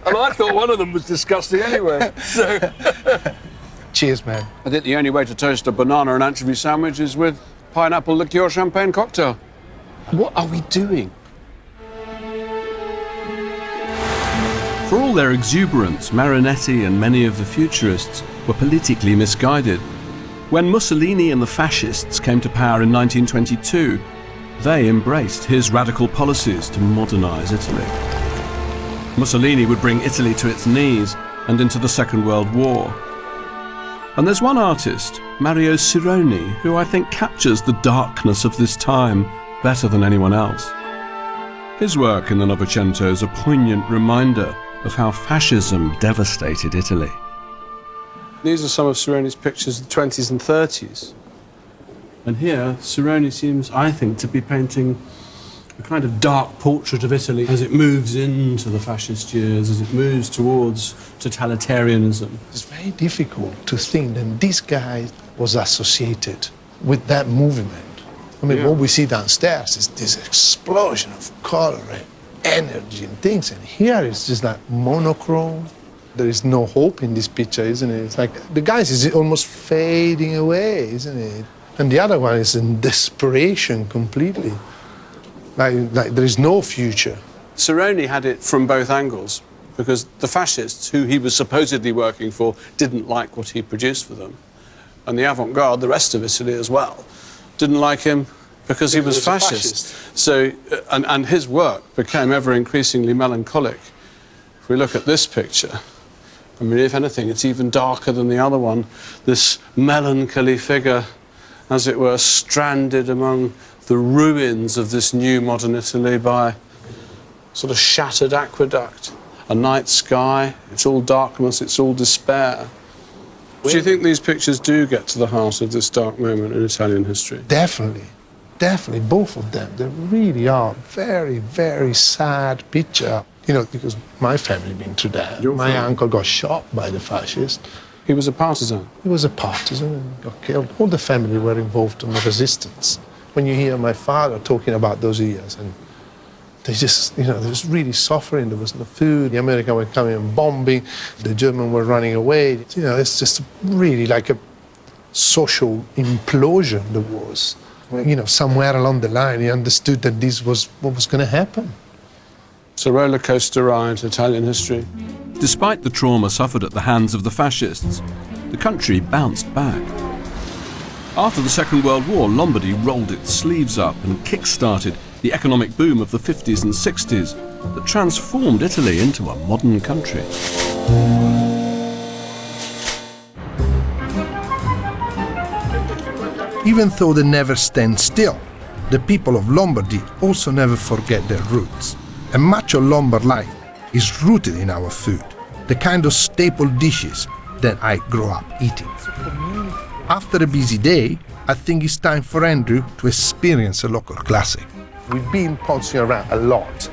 S6: And I thought one of them was disgusting anyway. So.
S4: Cheers, man.
S6: I think the only way to toast a banana and anchovy sandwich is with pineapple liqueur champagne cocktail. What are we doing?
S1: For all their exuberance, Marinetti and many of the futurists were politically misguided. When Mussolini and the fascists came to power in 1922, they embraced his radical policies to modernize Italy. Mussolini would bring Italy to its knees and into the Second World War. And there's one artist, Mario Cironi, who I think captures the darkness of this time better than anyone else. His work in the Novecento is a poignant reminder of how fascism devastated Italy.
S6: These are some of Cironi's pictures of the 20s and 30s. And here, Cironi seems, I think, to be painting a kind of dark portrait of Italy as it moves into the fascist years, as it moves towards totalitarianism.
S4: It's very difficult to think that this guy was associated with that movement. I mean, what we see downstairs is this explosion of color and energy and things, and here it's just like monochrome. There is no hope in this picture, isn't it? It's like the guy is almost fading away, isn't it? And the other one is in desperation completely. Like there is no future.
S6: Cironi had it from both angles, because the fascists, who he was supposedly working for, didn't like what he produced for them. And the avant-garde, the rest of Italy as well, didn't like him because he was fascist. So, and his work became ever increasingly melancholic. If we look at this picture, I mean, if anything, it's even darker than the other one. This melancholy figure, as it were, stranded among the ruins of this new modern Italy by sort of shattered aqueduct, a night sky, it's all darkness, it's all despair. Do you think these pictures do get to the heart of this dark moment in Italian history?
S4: Definitely, definitely, both of them. They really are very, very sad picture. You know, because my family been through that. My uncle got shot by the fascists.
S6: He was a partisan?
S4: He was a partisan and got killed. All the family were involved in the resistance. When you hear my father talking about those years, and they just, you know, there was really suffering, there was no food, the Americans were coming and bombing, the Germans were running away. You know, it's just really like a social implosion there was. You know, somewhere along the line, he understood that this was what was going to happen.
S6: It's a roller coaster ride, Italian history.
S1: Despite the trauma suffered at the hands of the fascists, the country bounced back. After the Second World War, Lombardy rolled its sleeves up and kick-started the economic boom of the 50s and 60s that transformed Italy into a modern country.
S2: Even though they never stand still, the people of Lombardy also never forget their roots. And much of Lombard life is rooted in our food, the kind of staple dishes that I grew up eating. After a busy day, I think it's time for Andrew to experience a local classic.
S4: We've been pouncing around a lot.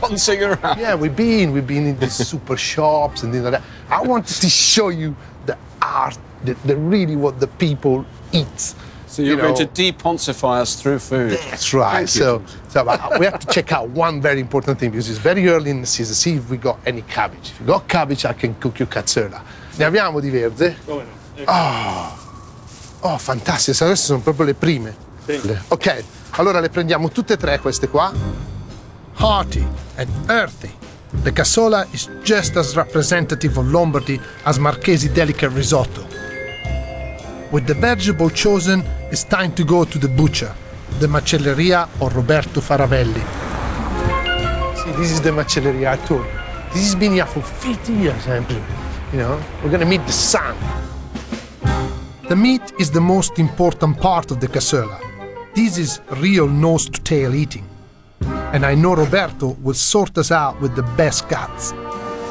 S6: Pouncing around?
S4: Yeah, we've been in these super shops and things like that. I wanted to show you the art, the really what the people eat.
S6: So you're going to de-poncify us through food.
S4: That's right. So we have to check out one very important thing, because it's very early in the season. See if we got any cabbage. If you got cabbage, I can cook you cazzola. Ne abbiamo di verde?
S11: Come no?
S4: Oh, fantastico. Queste sono proprio le prime.
S11: Sì.
S4: Ok, allora le prendiamo tutte e tre queste qua.
S2: Hearty and earthy, the cassola is just as representative of Lombardy as Marchesi delicate risotto. With the vegetable chosen, it's time to go to the butcher, the macelleria of Roberto Faravelli.
S4: See, this is the macelleria I told you. This has been here for 50 years, Andrew. You know, we're gonna meet the sun.
S2: The meat is the most important part of the cassola. This is real nose-to-tail eating. And I know Roberto will sort us out with the best cuts.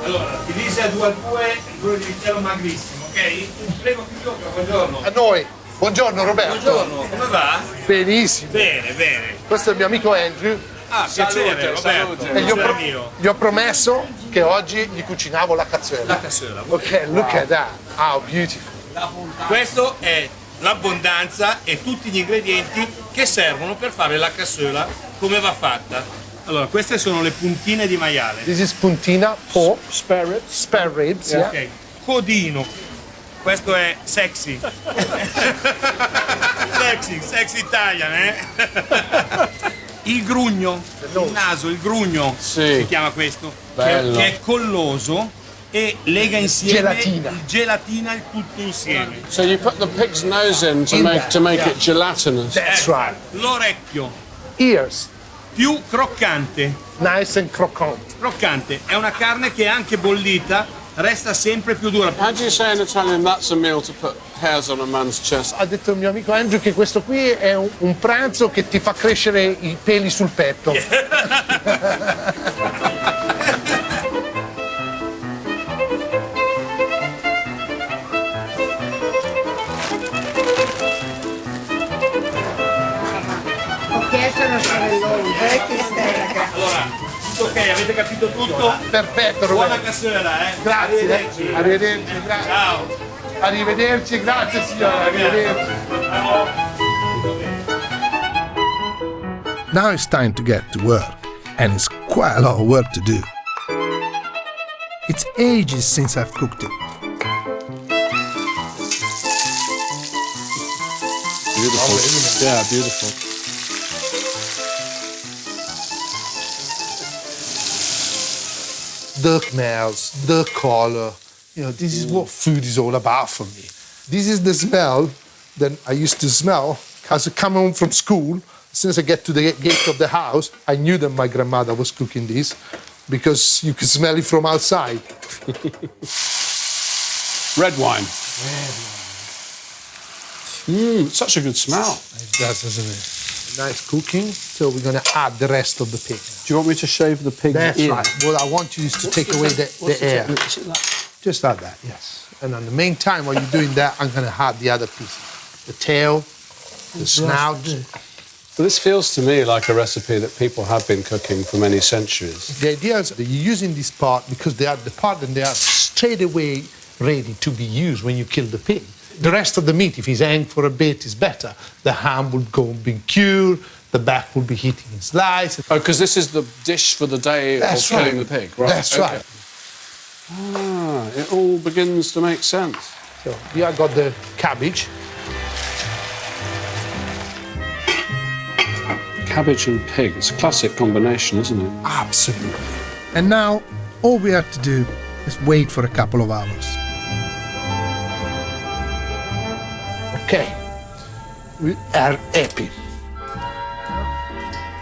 S11: Allora, divise a 2 al 2, il burro di Vittorio magrissimo, ok? Prego, chi gioca, buongiorno.
S4: A noi. Buongiorno Roberto.
S11: Buongiorno, come va?
S4: Benissimo.
S11: Bene, bene.
S4: Questo è il mio amico Andrew.
S11: Ah, piacere, Roberto.
S4: E gli ho promesso che oggi gli cucinavo la cazzola.
S11: La cassola.
S4: Ok, look at that. How beautiful.
S11: Questo è l'abbondanza e tutti gli ingredienti che servono per fare la cassola come va fatta. Allora, queste sono le puntine di maiale.
S4: This is puntina, pork, spare ribs, yeah.
S11: Ok. Codino. Questo è sexy. sexy Italian, Il grugno, il naso, il grugno si chiama questo, che è colloso e lega insieme gelatina il tutto insieme.
S6: So you put the pig's nose in to make it gelatinous.
S4: That's right.
S11: L'orecchio.
S4: Ears.
S11: Più croccante.
S4: Nice and croccante.
S11: Croccante. È una carne che anche bollita resta sempre più dura.
S6: How do you say in Italian that's a meal to put hairs on a man's chest?
S4: Ha detto il mio amico Andrew che questo qui è un pranzo che ti fa crescere i peli sul petto.
S11: Allora, tutto ok, avete capito tutto?
S4: Perfetto, Roberto.
S11: Buona cassola,
S4: Grazie. Arrivederci.
S11: Ciao.
S4: Arrivederci, grazie signora. Arrivederci.
S2: Now it's time to get to work, and it's quite a lot of work to do. It's ages since I've cooked it.
S6: Beautiful. Yeah, beautiful.
S4: The smells, the color. You know, this is what food is all about for me. This is the smell that I used to smell as I come home from school. As soon as I get to the gate of the house, I knew that my grandmother was cooking this. because you can smell it from outside.
S6: Red wine. Such a good smell.
S4: It does, doesn't it? Nice cooking. So we're going to add the rest of the pig.
S6: Do you want me to shave the pig
S4: That's
S6: in?
S4: right. What I want you is to take away the air. Just add that, yes. And in the meantime, while you're doing that, I'm going to add the other pieces. The tail, the snout.
S6: Well, this feels to me like a recipe that people have been cooking for many centuries.
S4: The idea is that you're using this part because they are the part and they are straight away ready to be used when you kill the pig. The rest of the meat, if it's hanged for a bit, is better. The ham will go and be cured, the back will be heated in slices.
S6: Oh, because this is the dish for the day of killing the pig, right?
S4: That's right.
S6: Ah, it all begins to make sense.
S4: So here I got the cabbage.
S6: Cabbage and pig, it's a classic combination, isn't it?
S4: Absolutely.
S2: And now, all we have to do is wait for a couple of hours.
S4: Okay, we are happy.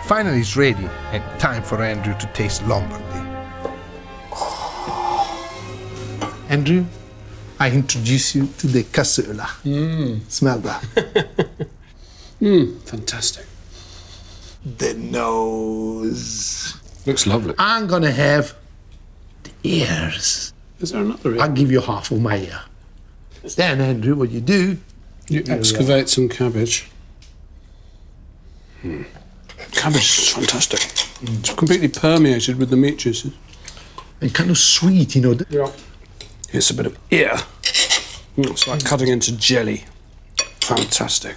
S2: Finally, it's ready, and time for Andrew to taste Lombardy.
S4: Andrew, I introduce you to the cassola. Smell that.
S6: Fantastic.
S4: The nose.
S6: Looks lovely.
S4: I'm gonna have the ears.
S6: Is there another ear?
S4: I'll give you half of my ear. Then, Andrew, what you do?
S6: You excavate some cabbage. Cabbage is fantastic. It's completely permeated with the meat juices.
S4: And kind of sweet, you know.
S6: Yeah. Here's a bit of ear. It's like cutting into jelly. Fantastic.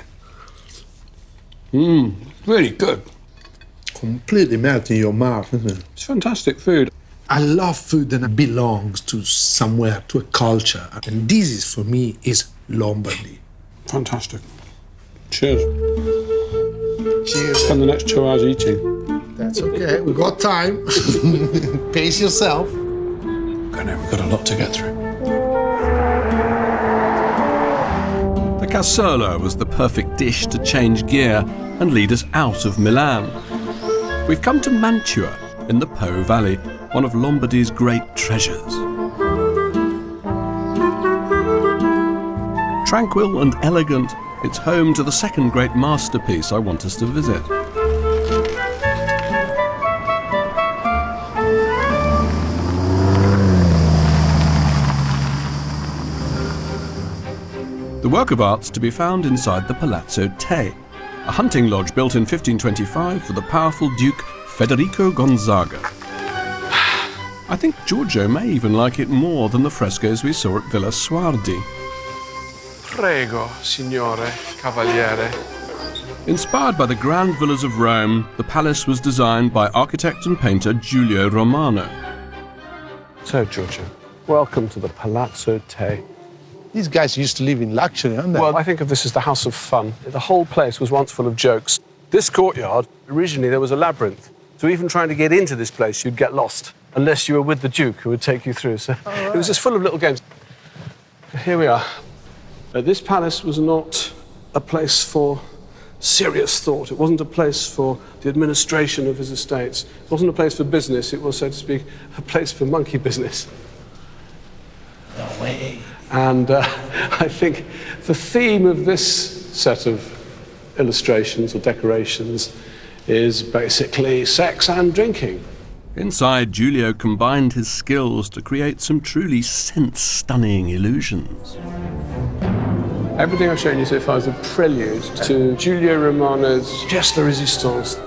S6: Really good.
S4: Completely melt in your mouth, isn't it?
S6: It's fantastic food.
S4: I love food that belongs to somewhere, to a culture. And this is, for me, is Lombardy.
S6: Fantastic. Cheers.
S4: Cheers.
S6: Spend the next 2 hours eating.
S4: That's okay, we've got time. Pace yourself.
S6: I know, we've got a lot to get through.
S1: The cassola was the perfect dish to change gear and lead us out of Milan. We've come to Mantua in the Po Valley, one of Lombardy's great treasures. Tranquil and elegant, it's home to the second great masterpiece I want us to visit. The work of art's to be found inside the Palazzo Te, a hunting lodge built in 1525 for the powerful Duke Federico Gonzaga. I think Giorgio may even like it more than the frescoes we saw at Villa Suardi.
S6: Prego, signore, cavaliere.
S1: Inspired by the grand villas of Rome, the palace was designed by architect and painter Giulio Romano.
S6: So, Giorgio, welcome to the Palazzo Te.
S4: These guys used to live in luxury, aren't they?
S6: Well, I think of this as the house of fun. The whole place was once full of jokes. This courtyard, originally there was a labyrinth. So even trying to get into this place, you'd get lost, unless you were with the Duke who would take you through. So It was just full of little games. Here we are. This palace was not a place for serious thought. It wasn't a place for the administration of his estates. It wasn't a place for business. It was, so to speak, a place for monkey business.
S4: No way.
S6: And I think the theme of this set of illustrations or decorations is basically sex and drinking.
S1: Inside, Giulio combined his skills to create some truly sense-stunning illusions.
S6: Everything I've shown you so far is a prelude to Giulio Romano's Geste de Resistance.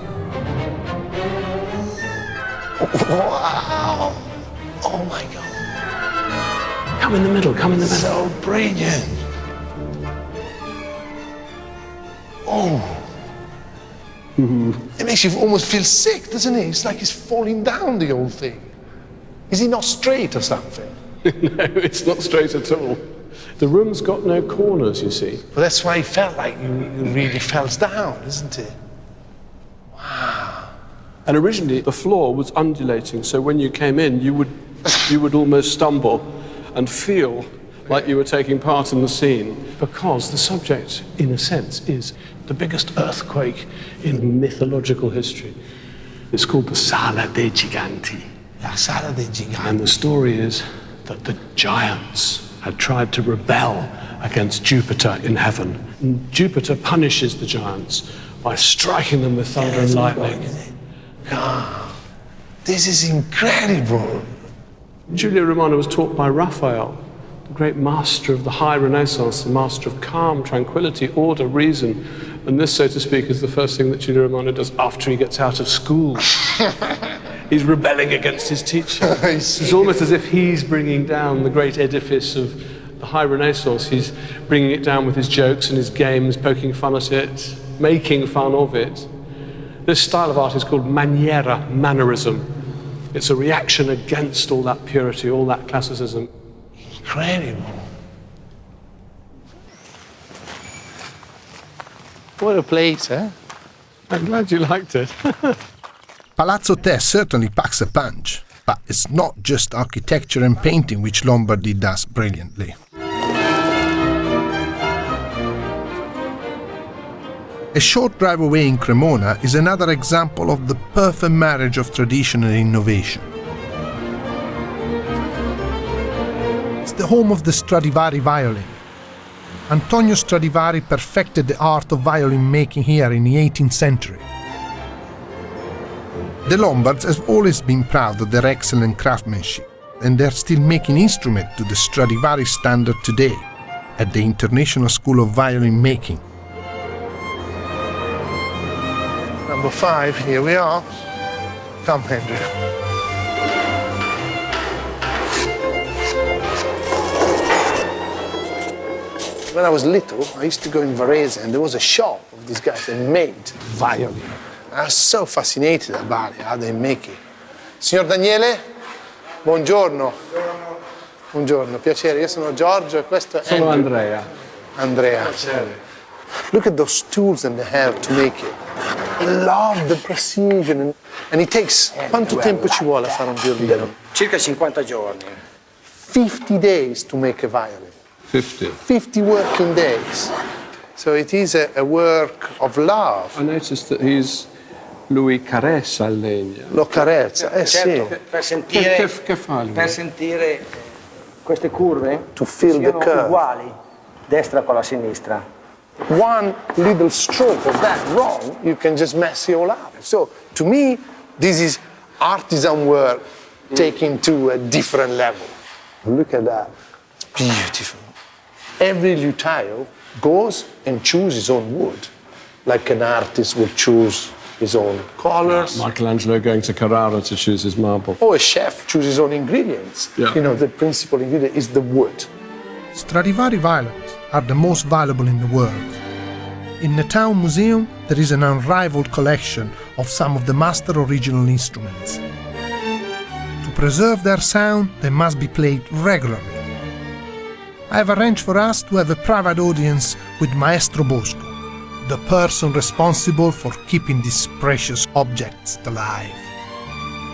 S4: Wow! Oh my God.
S6: Come in the middle, come in the middle.
S4: So brilliant. Oh. It makes you almost feel sick, doesn't it? It's like it's falling down, the whole thing. Is he not straight or something?
S6: No, it's not straight at all. The room's got no corners, you see.
S4: But that's why it felt like you really fell down, isn't it? Wow.
S6: And originally, the floor was undulating, so when you came in, you would almost stumble and feel like you were taking part in the scene, because the subject, in a sense, is the biggest earthquake in mythological history. It's called the Sala dei Giganti.
S4: La Sala dei Giganti.
S6: And the story is that the giants had tried to rebel against Jupiter in heaven. And Jupiter punishes the giants by striking them with thunder and lightning.
S4: God, this is incredible.
S6: Giulio Romano was taught by Raphael, the great master of the high Renaissance, the master of calm, tranquility, order, reason. And this, so to speak, is the first thing that Giulio Romano does after he gets out of school. He's rebelling against his teacher. It's almost as if he's bringing down the great edifice of the high Renaissance. He's bringing it down with his jokes and his games, poking fun at it, making fun of it. This style of art is called maniera, mannerism. It's a reaction against all that purity, all that classicism.
S4: Incredible. What a place, eh?
S6: I'm glad you liked it.
S2: Palazzo Te certainly packs a punch, but it's not just architecture and painting which Lombardy does brilliantly. A short drive away in Cremona is another example of the perfect marriage of tradition and innovation. It's the home of the Stradivari violin. Antonio Stradivari perfected the art of violin making here in the 18th century. The Lombards have always been proud of their excellent craftsmanship, and they're still making instruments to the Stradivari standard today at the International School of Violin Making.
S4: Number 5, here we are. Come, Andrew. When I was little, I used to go in Varese and there was a shop of these guys that made violin. I was so fascinated about it, how they make it. Signor Daniele, buongiorno. Buongiorno, piacere. Io sono Giorgio e questo è
S6: Sono Andrea.
S4: Andrea.
S6: Piacere.
S4: Look at those tools that they have to make it. I love the precision. And it takes... Quanto tempo ci vuole a fare un violino?
S10: Circa 50 giorni.
S4: 50 days to make a violin. 50 working days. So it is a work of love.
S6: I noticed that lui carezza il legno.
S4: Lo carezza,
S10: Certo,
S4: sì.
S10: per sentire,
S6: Che fa lui?
S10: per sentire queste curve
S4: To feel the
S10: siano
S4: curve.
S10: uguali, destra con la sinistra.
S4: One little stroke of that wrong, you can just mess it all up. So to me, this is artisan work taken to a different level. Look at that. It's beautiful. Every luthier goes and chooses his own wood, like an artist will choose his own colors.
S6: Michelangelo going to Carrara to choose his marble.
S4: Or a chef chooses his own ingredients.
S6: Yeah.
S4: You know, the principal ingredient is the wood.
S2: Stradivari violins are the most valuable in the world. In the town museum, there is an unrivaled collection of some of the master original instruments. To preserve their sound, they must be played regularly. I have arranged for us to have a private audience with Maestro Bosco, the person responsible for keeping these precious objects alive.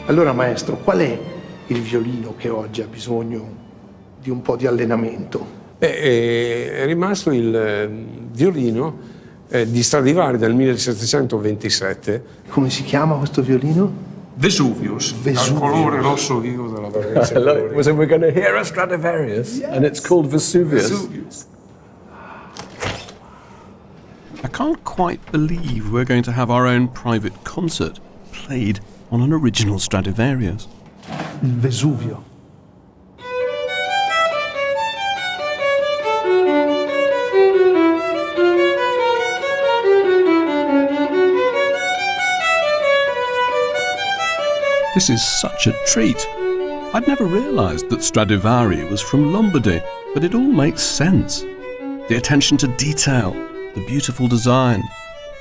S4: Allora, maestro, qual è il violino che oggi ha bisogno di un po' di allenamento?
S12: È rimasto il violino di Stradivari del 1727.
S4: Come si chiama questo violino?
S12: Vesuvius, il colore rosso vivo della Varese.
S6: So we're going to hear a Stradivarius, and it's called Vesuvius. I can't quite believe we're going to have our own private concert played on an original Stradivarius.
S4: Il Vesuvio.
S1: This is such a treat. I'd never realised that Stradivari was from Lombardy, but it all makes sense. The attention to detail, the beautiful design,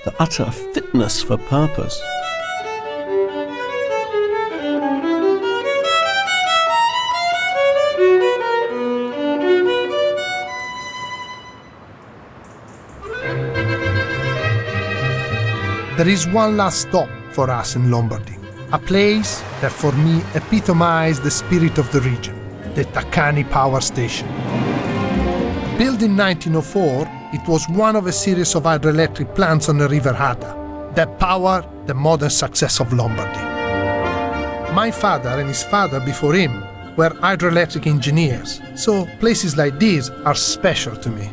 S1: the utter fitness for purpose.
S2: There is one last stop for us in Lombardy. A place that for me epitomized the spirit of the region, the Taccani Power Station. Built in 1904, it was one of a series of hydroelectric plants on the River Adda that powered the modern success of Lombardy. My father and his father before him were hydroelectric engineers, so places like these are special to me.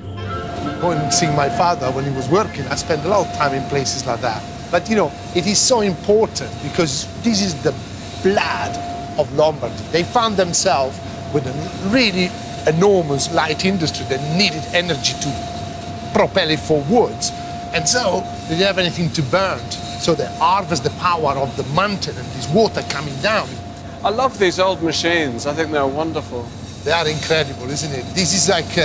S4: Going and seeing my father when he was working, I spent a lot of time in places like that. But you know, it is so important because this is the blood of Lombardy. They found themselves with a really enormous light industry that needed energy to propel it forwards. And so they didn't have anything to burn. So they harvest the power of the mountain and this water coming down.
S6: I love these old machines. I think they're wonderful.
S4: They are incredible, isn't it? This is like,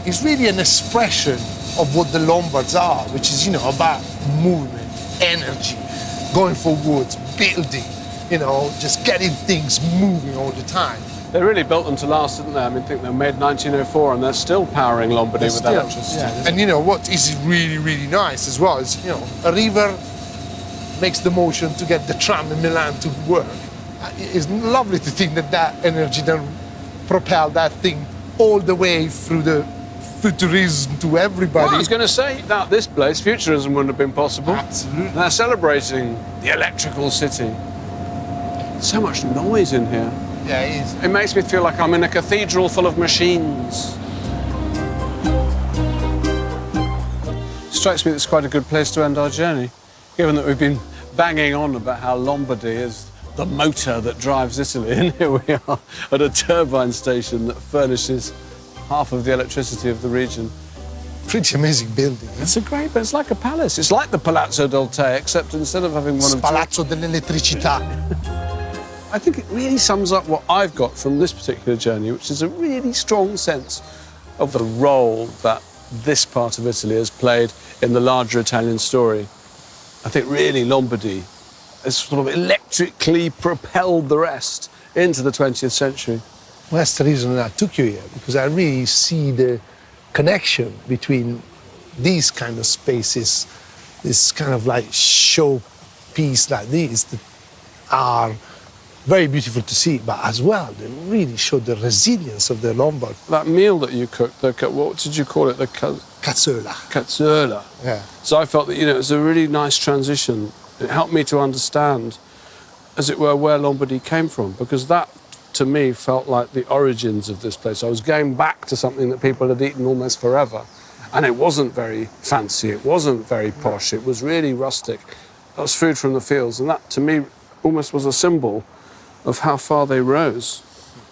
S4: it's really an expression of what the Lombards are, which is, you know, about movement, energy, going forwards, building, you know, just getting things moving all the time.
S6: They really built them to last, didn't they? I mean, I think they were made in 1904 and they're still powering Lombardy with electricity.
S4: Yeah. And you know what is really, really nice as well is, you know, a river makes the motion to get the tram in Milan to work. It's lovely to think that that energy then propel that thing all the way through the futurism to everybody.
S6: Well, I was going to say, without this place, futurism wouldn't have been possible.
S4: Absolutely.
S6: And they're celebrating the electrical city. So much noise in here.
S4: Yeah, it is.
S6: It makes me feel like I'm in a cathedral full of machines. Strikes me that it's quite a good place to end our journey, given that we've been banging on about how Lombardy is the motor that drives Italy, and here we are at a turbine station that furnishes half of the electricity of the region.
S4: Pretty amazing building.
S6: It's a great, but it's like a palace. It's like the Palazzo del Te, except instead of having one of
S4: Palazzo dell'Elettricità.
S6: I think it really sums up what I've got from this particular journey, which is a really strong sense of the role that this part of Italy has played in the larger Italian story. I think really Lombardy has sort of electrically propelled the rest into the 20th century.
S4: Well, that's the reason I took you here, because I really see the connection between these kind of spaces, this kind of like showpiece like this that are very beautiful to see, but as well, they really show the resilience of the Lombard.
S6: That meal that you cooked, what did you call it? The
S4: cazzola.
S6: Cazzola.
S4: Yeah.
S6: So I felt that, you know, it was a really nice transition. It helped me to understand, as it were, where Lombardy came from, because that, to me, felt like the origins of this place. I was going back to something that people had eaten almost forever, and it wasn't very fancy, it wasn't very posh, it was really rustic. That was food from the fields, and that, to me, almost was a symbol of how far they rose.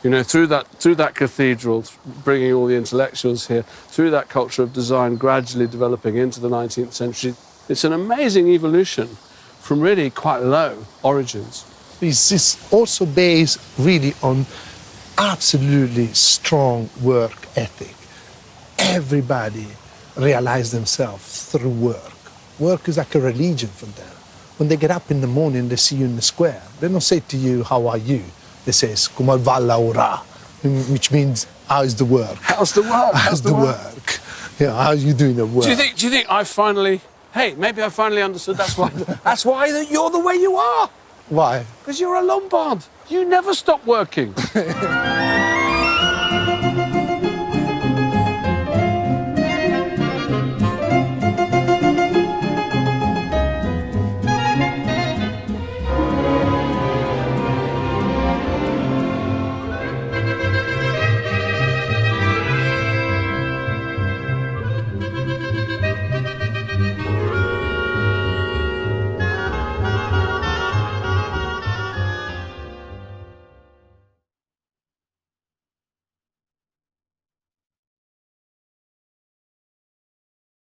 S6: You know, through that cathedral, bringing all the intellectuals here, through that culture of design gradually developing into the 19th century. It's an amazing evolution from really quite low origins.
S4: This is also based really on absolutely strong work ethic. Everybody realized themselves through work. Work is like a religion for them. When they get up in the morning, they see you in the square. They don't say to you, how are you? They say, come va lavorare, which means, how is the work?
S6: How's the work?
S4: How's the work? Yeah, how are you doing at work?
S6: Do you think I finally, hey, maybe I finally understood that's why you're the way you are?
S4: Why?
S6: Because you're a Lombard. You never stop working.